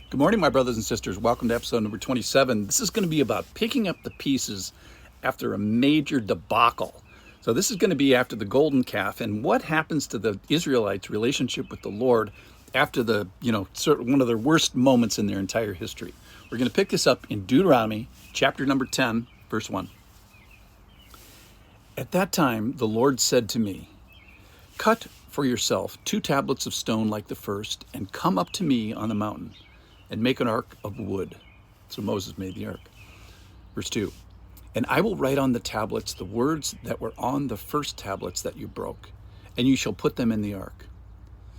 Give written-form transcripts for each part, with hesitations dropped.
Good morning, my brothers and sisters. Welcome to episode number 27. This is going to be about picking up the pieces after a major debacle. So this is going to be after the golden calf and what happens to the Israelites' relationship with the Lord after the, sort of one of their worst moments in their entire history. We're going to pick this up in Deuteronomy chapter number 10, verse 1. At that time, the Lord said to me, "Cut for yourself 2 tablets of stone like the first, and come up to me on the mountain, and make an ark of wood." So Moses made the ark. Verse 2, "And I will write on the tablets the words that were on the first tablets that you broke, and you shall put them in the ark."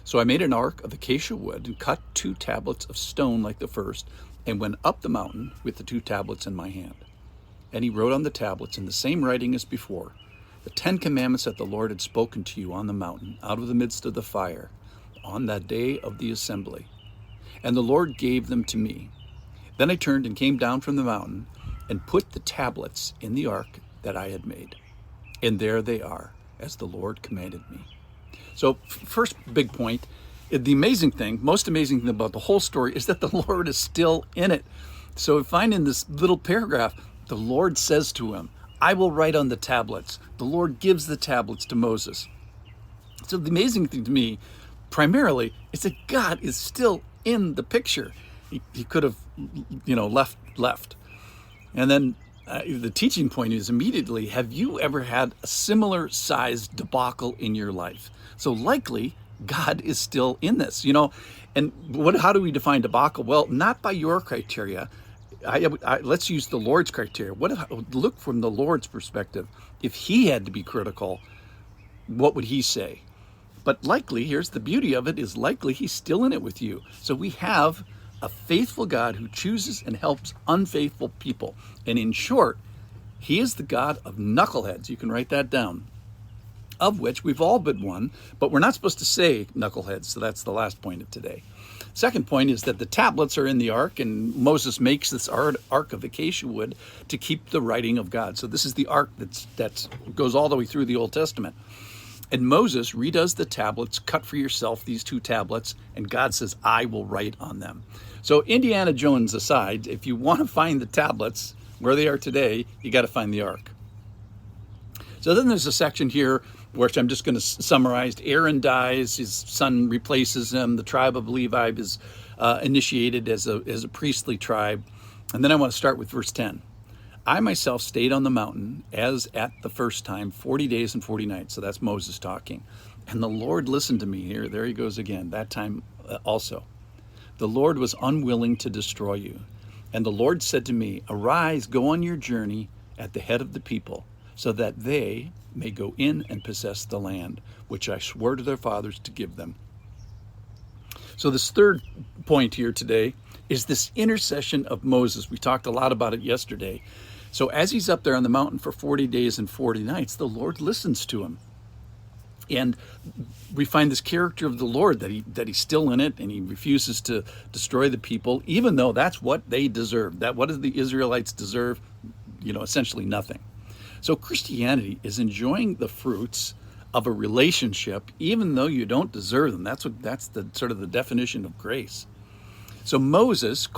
So I made an ark of acacia wood, and cut 2 tablets of stone like the first, and went up the mountain with the 2 tablets in my hand. And he wrote on the tablets in the same writing as before, the 10 commandments that the Lord had spoken to you on the mountain, out of the midst of the fire, on that day of the assembly. And the Lord gave them to me. Then I turned and came down from the mountain and put the tablets in the ark that I had made. And there they are, as the Lord commanded me. So first big point, the amazing thing, most amazing thing about the whole story is that the Lord is still in it. So we find in this little paragraph, the Lord says to him, "I will write on the tablets." The Lord gives the tablets to Moses. So the amazing thing to me, primarily, is that God is still in the picture. He could have, left. And then the teaching point is immediately, have you ever had a similar sized debacle in your life? So likely God is still in this, and how do we define debacle? Well, not by your criteria. Let's use the Lord's criteria. Look from the Lord's perspective. If he had to be critical, what would he say? But likely, here's the beauty of it, is likely he's still in it with you. So we have a faithful God who chooses and helps unfaithful people. And in short, he is the God of knuckleheads. You can write that down. Of which we've all been one, but we're not supposed to say knuckleheads. So that's the last point of today. Second point is that the tablets are in the ark, and Moses makes this ark of acacia wood to keep the writing of God. So this is the ark that goes all the way through the Old Testament. And Moses redoes the tablets, "Cut for yourself these 2 tablets, and God says, I will write on them." So Indiana Jones aside, if you want to find the tablets where they are today, you got to find the ark. So then there's a section here, which I'm just going to summarize. Aaron dies, his son replaces him, the tribe of Levi is initiated as a priestly tribe. And then I want to start with verse 10. "I myself stayed on the mountain as at the first time, 40 days and 40 nights. So that's Moses talking. "And the Lord listened to me." Here, there he goes again, that time also. "The Lord was unwilling to destroy you. And the Lord said to me, Arise, go on your journey at the head of the people, so that they may go in and possess the land, which I swore to their fathers to give them." So this third point here today is this intercession of Moses. We talked a lot about it yesterday. So as he's up there on the mountain for 40 days and 40 nights, the Lord listens to him. And we find this character of the Lord, that he's still in it, and he refuses to destroy the people, even though that's what they deserve. What does the Israelites deserve? Essentially nothing. So Christianity is enjoying the fruits of a relationship, even though you don't deserve them. That's the sort of the definition of grace. So Moses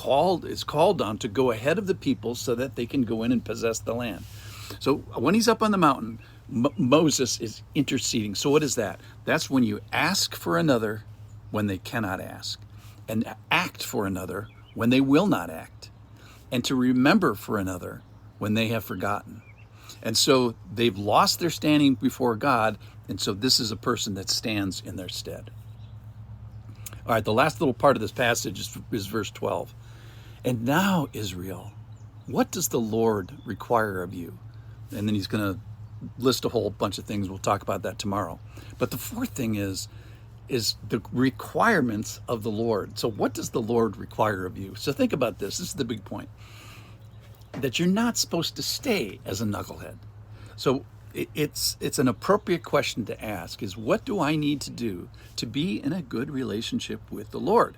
is called on to go ahead of the people so that they can go in and possess the land. So when he's up on the mountain, Moses is interceding. So what is that? That's when you ask for another when they cannot ask, and act for another when they will not act, and to remember for another when they have forgotten. And so they've lost their standing before God, and so this is a person that stands in their stead. All right, the last little part of this passage is verse 12. "And now, Israel, what does the Lord require of you?" And then he's going to list a whole bunch of things. We'll talk about that tomorrow. But the fourth thing is the requirements of the Lord. So what does the Lord require of you? So think about this. This is the big point. That you're not supposed to stay as a knucklehead. So it's an appropriate question to ask is, what do I need to do to be in a good relationship with the Lord?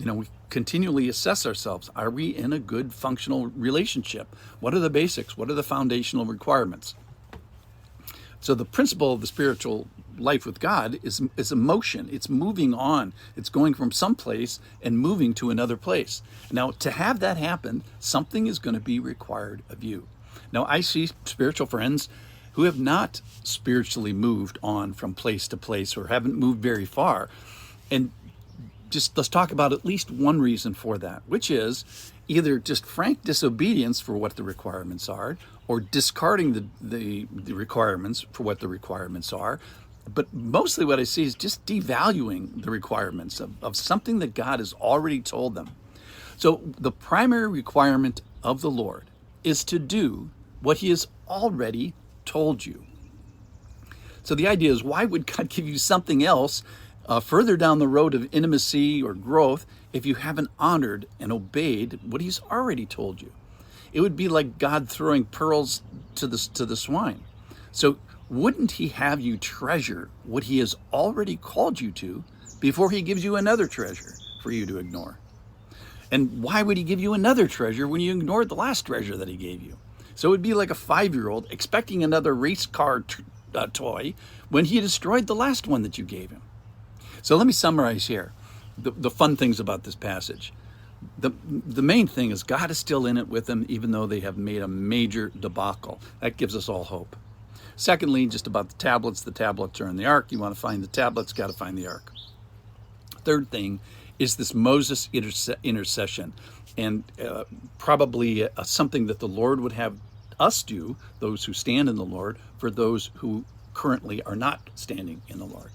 We continually assess ourselves. Are we in a good functional relationship? What are the basics? What are the foundational requirements? So the principle of the spiritual life with God is a motion. It's moving on. It's going from some place and moving to another place. Now, to have that happen, something is going to be required of you. Now, I see spiritual friends who have not spiritually moved on from place to place or haven't moved very far. And just let's talk about at least one reason for that, which is either just frank disobedience for what the requirements are, or discarding the requirements for what the requirements are. But mostly what I see is just devaluing the requirements of something that God has already told them. So the primary requirement of the Lord is to do what he has already told you. So the idea is, why would God give you something else further down the road of intimacy or growth if you haven't honored and obeyed what he's already told you? It would be like God throwing pearls to the swine. So wouldn't he have you treasure what he has already called you to before he gives you another treasure for you to ignore? And why would he give you another treasure when you ignored the last treasure that he gave you? So it would be like a 5-year-old expecting another race car toy when he destroyed the last one that you gave him. So let me summarize here the fun things about this passage. The main thing is God is still in it with them, even though they have made a major debacle. That gives us all hope. Secondly, just about the tablets are in the ark. You want to find the tablets, got to find the ark. Third thing is this Moses intercession, and probably something that the Lord would have us do, those who stand in the Lord, for those who currently are not standing in the Lord.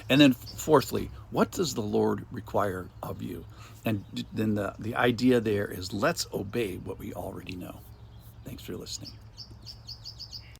And then fourthly, what does the Lord require of you? And then the idea there is, let's obey what we already know. Thanks for listening.